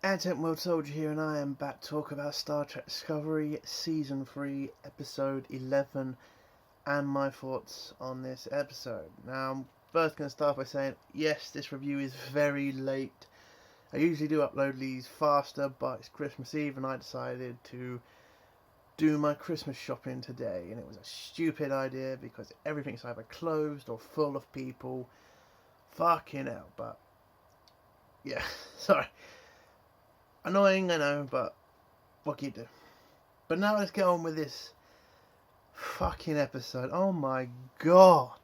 Antent World Soldier here, and I am back to talk about Star Trek Discovery Season 3, Episode 11, and my thoughts on this episode. Now, I'm first going to start by saying, yes, this review is very late. I usually do upload these faster, but it's Christmas Eve, and I decided to do my Christmas shopping today, and it was a stupid idea because everything's either closed or full of people. Fucking hell, but yeah, sorry. Annoying, I know, but what can you do? But now let's get on with this fucking episode. Oh my god.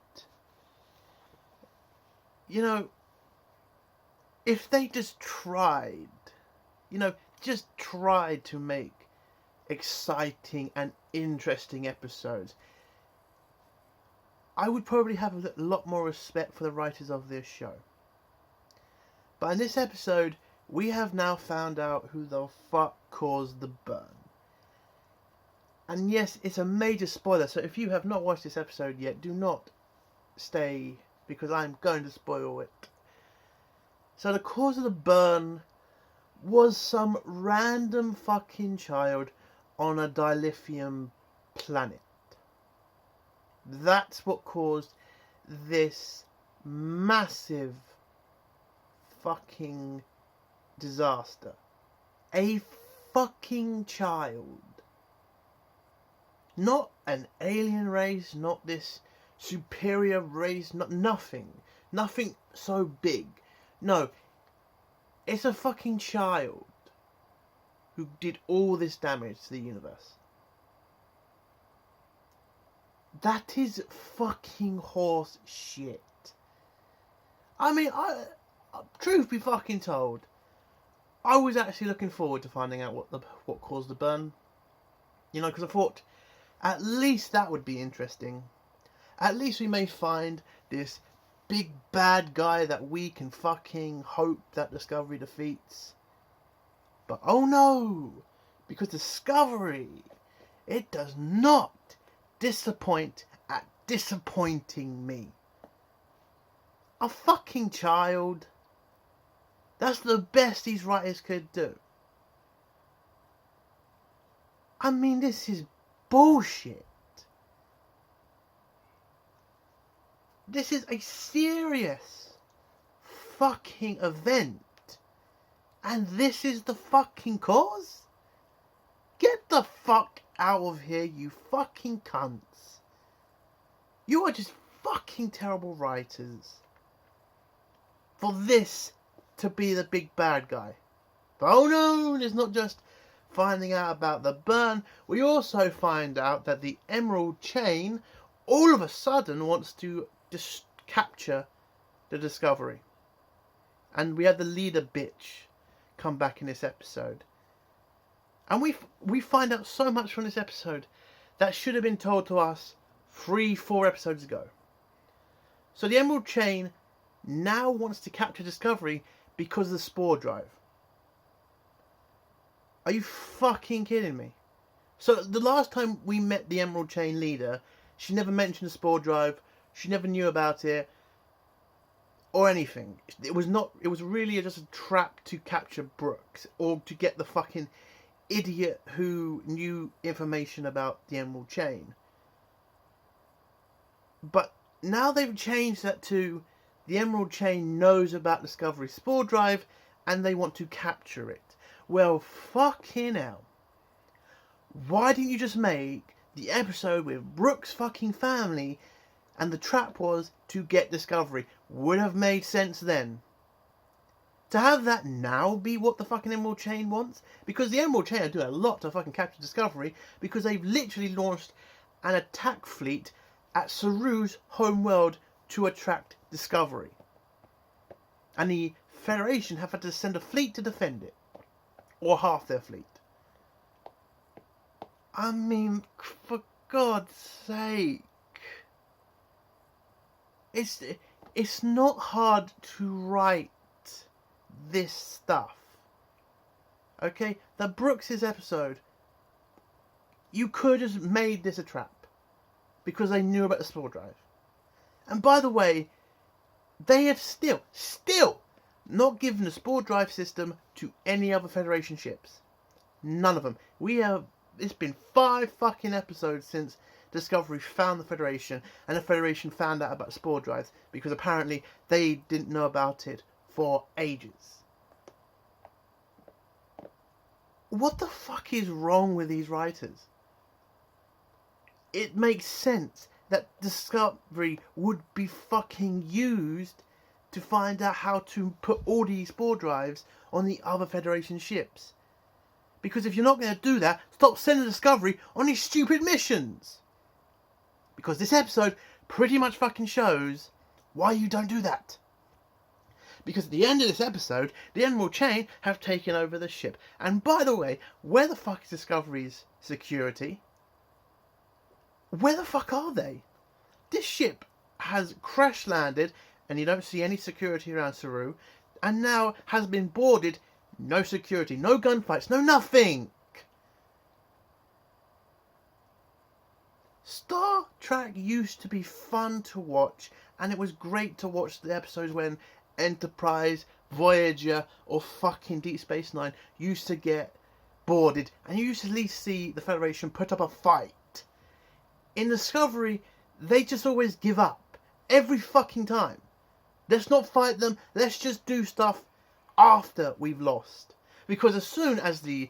You know, if they just tried, just tried to make exciting and interesting episodes, I would probably have a lot more respect for the writers of this show. But in this episode, we have now found out who the fuck caused the burn. And yes, it's a major spoiler, so if you have not watched this episode yet, do not stay, because I'm going to spoil it. So the cause of the burn was some random fucking child on a dilithium planet. That's what caused this massive fucking disaster. A fucking child. Not an alien race, not this superior race, nothing so big. No, it's a fucking child who did all this damage to the universe. That is fucking horse shit. I mean, truth be fucking told, I was actually looking forward to finding out what caused the burn. Because I thought, at least that would be interesting. At least we may find this big bad guy that we can fucking hope that Discovery defeats. But oh no! Because Discovery, it does not disappoint at disappointing me. A fucking child. That's the best these writers could do. I mean, this is bullshit. This is a serious fucking event. And this is the fucking cause? Get the fuck out of here, you fucking cunts. You are just fucking terrible writers. For this to be the big bad guy. But oh no, it's not just finding out about the burn. We also find out that the Emerald Chain all of a sudden wants to just capture the Discovery. And we had the leader bitch come back in this episode. And we find out so much from this episode that should have been told to us 3-4 episodes ago. So the Emerald Chain now wants to capture Discovery because of the spore drive. Are you fucking kidding me? So the last time we met the Emerald Chain leader, she never mentioned the spore drive. She never knew about it or anything. It was really just a trap to capture Brooks or to get the fucking idiot who knew information about the Emerald Chain. But now they've changed that to the Emerald Chain knows about Discovery's spore drive and they want to capture it. Well, fucking hell. Why didn't you just make the episode with Brooks' fucking family and the trap was to get Discovery? Would have made sense then. To have that now be what the fucking Emerald Chain wants? Because the Emerald Chain are doing a lot to fucking capture Discovery because they've literally launched an attack fleet at Saru's home world to attract Discovery. And the Federation have had to send a fleet to defend it. Or half their fleet. I mean, for God's sake. It's not hard to write this stuff. Okay? The Brooks' episode, you could have made this a trap. Because they knew about the spore drive. And by the way, they have still not given the Spore Drive system to any other Federation ships. None of them. It's been 5 fucking episodes since Discovery found the Federation, and the Federation found out about Spore Drives, because apparently they didn't know about it for ages. What the fuck is wrong with these writers? It makes sense that Discovery would be fucking used to find out how to put all these Spore Drives on the other Federation ships. Because if you're not going to do that, stop sending Discovery on these stupid missions. Because this episode pretty much fucking shows why you don't do that. Because at the end of this episode, the Emerald Chain have taken over the ship. And by the way, where the fuck is Discovery's security? Where the fuck are they? This ship has crash landed, and you don't see any security around Saru, and now has been boarded. No security, no gunfights, no nothing. Star Trek used to be fun to watch, and it was great to watch the episodes when Enterprise, Voyager, or fucking Deep Space Nine used to get boarded, and you used to at least see the Federation put up a fight. In Discovery, they just always give up. Every fucking time. Let's not fight them, let's just do stuff after we've lost. Because as soon as the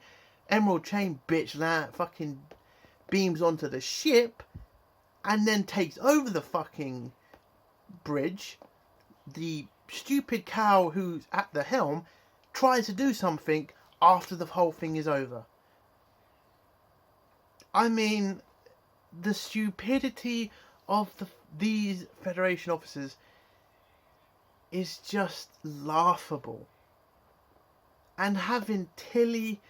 Emerald Chain bitch fucking beams onto the ship and then takes over the fucking bridge, the stupid cow who's at the helm tries to do something after the whole thing is over. I mean, the stupidity of these Federation officers is just laughable. And having Tilly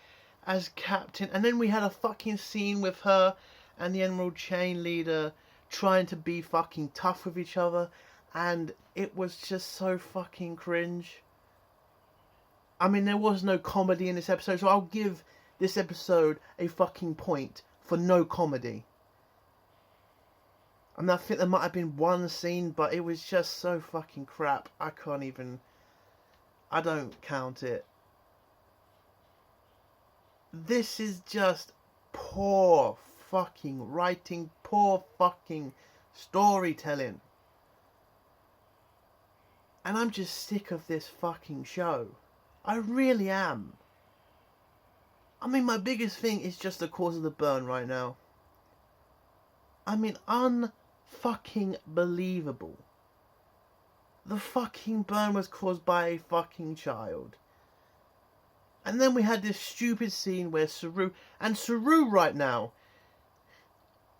as captain, and then we had a fucking scene with her and the Emerald Chain leader trying to be fucking tough with each other, and it was just so fucking cringe. I mean, there was no comedy in this episode, so I'll give this episode a fucking point for no comedy. I mean, I think there might have been one scene, but it was just so fucking crap. I don't count it. This is just poor fucking writing, poor fucking storytelling. And I'm just sick of this fucking show. I really am. I mean, my biggest thing is just the cause of the burn right now. I mean, unfucking believable. The fucking burn was caused by a fucking child. And then we had this stupid scene where Saru right now,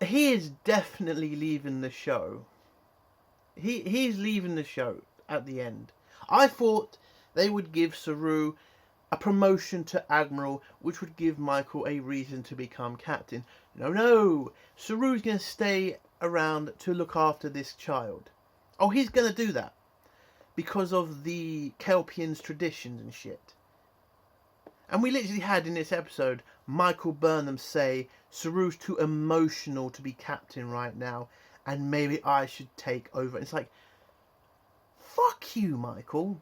he is definitely leaving the show. He's leaving the show at the end. I thought they would give Saru a promotion to Admiral, which would give Michael a reason to become captain. No. Saru's going to stay around to look after this child. Oh, he's going to do that because of the Kelpians' traditions and shit. And we literally had in this episode Michael Burnham say Saru's too emotional to be captain right now, and maybe I should take over. It's like, fuck you, Michael.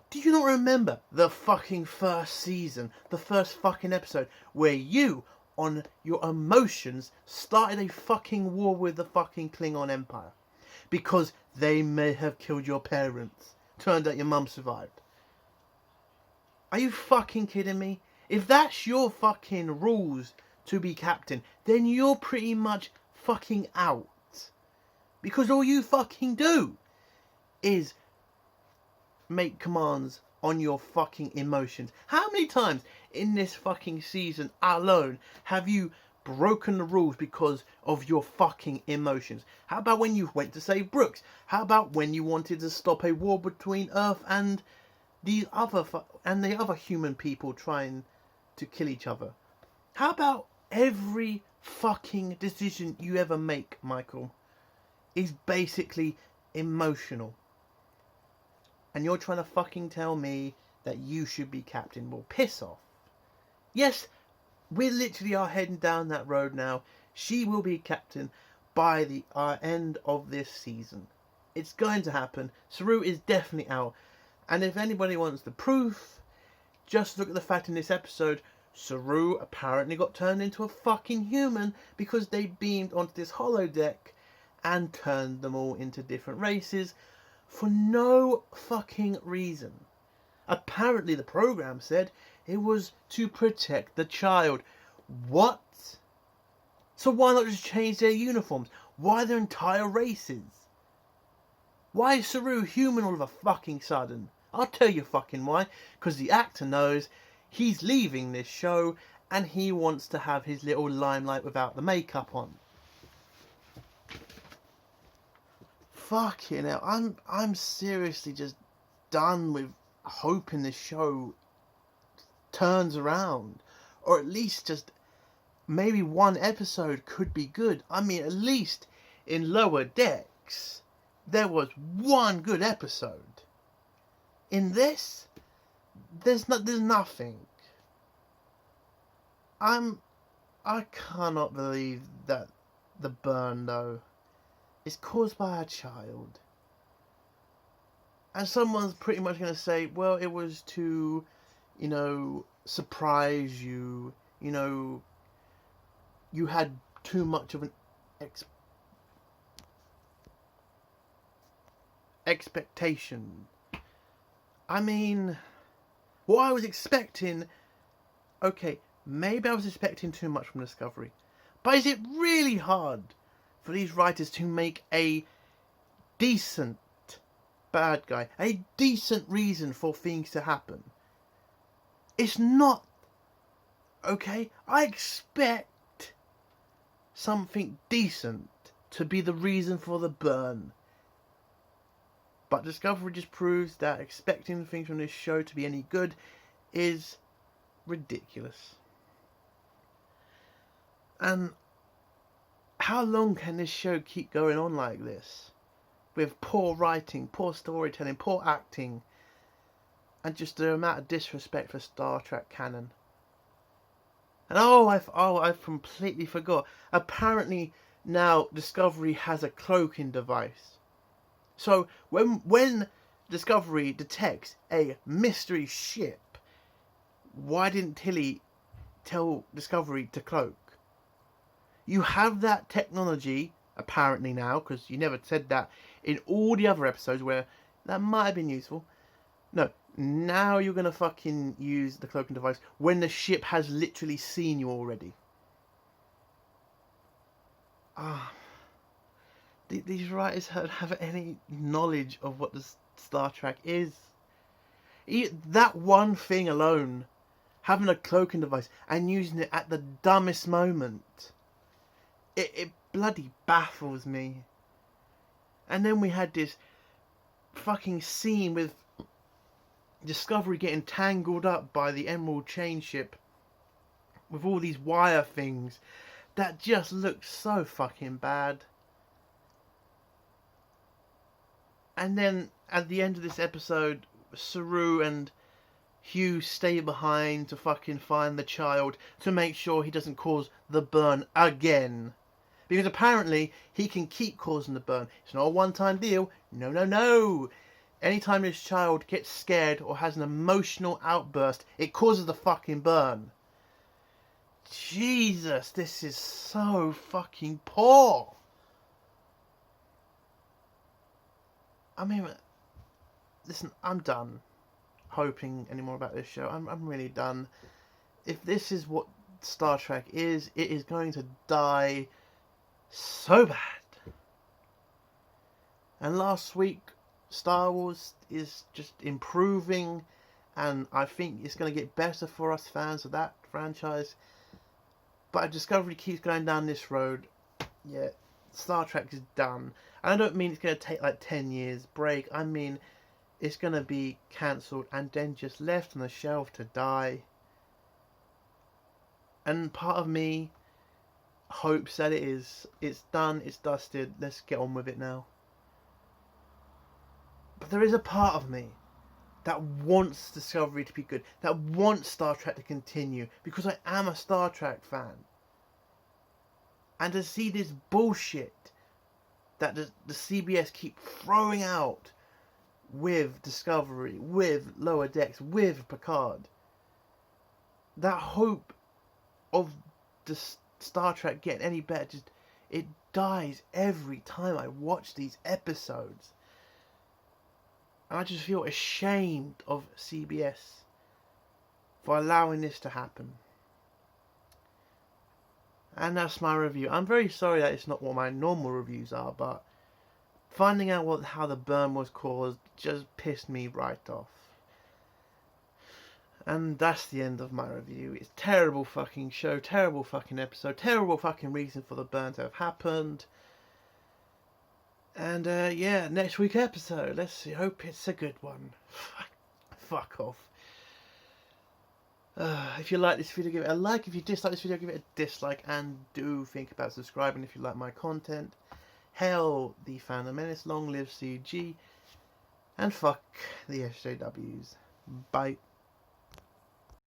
Do you not remember the fucking first season, the first fucking episode, where you, on your emotions, started a fucking war with the fucking Klingon Empire? Because they may have killed your parents. Turned out your mum survived. Are you fucking kidding me? If that's your fucking rules to be captain, then you're pretty much fucking out. Because all you fucking do is make commands on your fucking emotions. How many times in this fucking season alone have you broken the rules because of your fucking emotions? How about when you went to save Brooks? How about when you wanted to stop a war between Earth and the other human people trying to kill each other? How about every fucking decision you ever make, Michael, is basically emotional? And you're trying to fucking tell me that you should be captain? Well, piss off. Yes, we literally are heading down that road now. She will be captain by the end of this season. It's going to happen. Saru is definitely out. And if anybody wants the proof, just look at the fact in this episode, Saru apparently got turned into a fucking human because they beamed onto this holodeck and turned them all into different races for no fucking reason. Apparently the program said it was to protect the child. What? So why not just change their uniforms? Why their entire races? Why is Saru human all of a fucking sudden? I'll tell you fucking why. Because the actor knows he's leaving this show and he wants to have his little limelight without the makeup on. Fucking hell. I'm seriously just done with hoping this show turns around. Or at least just maybe one episode could be good. I mean, at least in Lower Decks, there was one good episode. In this, there's nothing. I cannot believe that the burn, though, is caused by a child. And someone's pretty much going to say, well, it was to, surprise you, you had too much of an expectation. I mean, what I was expecting, okay, maybe I was expecting too much from Discovery, but is it really hard for these writers to make a decent bad guy, a decent reason for things to happen? It's not, okay? I expect something decent to be the reason for the burn. But Discovery just proves that expecting things from this show to be any good is ridiculous. And how long can this show keep going on like this? With poor writing, poor storytelling, poor acting, and just the amount of disrespect for Star Trek canon. And I've completely forgot. Apparently now Discovery has a cloaking device. So when Discovery detects a mystery ship, why didn't Tilly tell Discovery to cloak? You have that technology apparently now, because you never said that in all the other episodes where that might have been useful. No, now you're going to fucking use the cloaking device when the ship has literally seen you already. These writers don't have any knowledge of what the Star Trek is. That one thing alone, having a cloaking device and using it at the dumbest moment, it bloody baffles me. And then we had this fucking scene with Discovery getting tangled up by the Emerald Chain ship with all these wire things that just looked so fucking bad. And then at the end of this episode, Saru and Hugh stay behind to fucking find the child to make sure he doesn't cause the burn again. Because apparently he can keep causing the burn. It's not a one-time deal. No. Anytime this child gets scared or has an emotional outburst, it causes the fucking burn. Jesus, this is so fucking poor. I mean, listen, I'm done hoping anymore about this show. I'm really done. If this is what Star Trek is, it is going to die so bad. And last week, Star Wars is just improving, and I think it's going to get better for us fans of that franchise. But if Discovery keeps going down this road, yeah, Star Trek is done. And I don't mean it's going to take like 10 years break. I mean it's going to be cancelled and then just left on the shelf to die. And part of me hopes that it is. It's done, it's dusted, let's get on with it now. But there is a part of me that wants Discovery to be good, that wants Star Trek to continue, because I am a Star Trek fan. And to see this bullshit that the CBS keep throwing out with Discovery, with Lower Decks, with Picard. That hope of the Star Trek getting any better, it dies every time I watch these episodes. And I just feel ashamed of CBS for allowing this to happen. And that's my review. I'm very sorry that it's not what my normal reviews are, but finding out how the burn was caused just pissed me right off. And that's the end of my review. It's terrible fucking show, terrible fucking episode, terrible fucking reason for the burn to have happened. And yeah, next week's episode. Let's see. Hope it's a good one. Fuck off. If you like this video, give it a like. If you dislike this video, give it a dislike. And do think about subscribing if you like my content. Hail the Phantom Menace. Long live CG. And fuck the SJWs. Bye.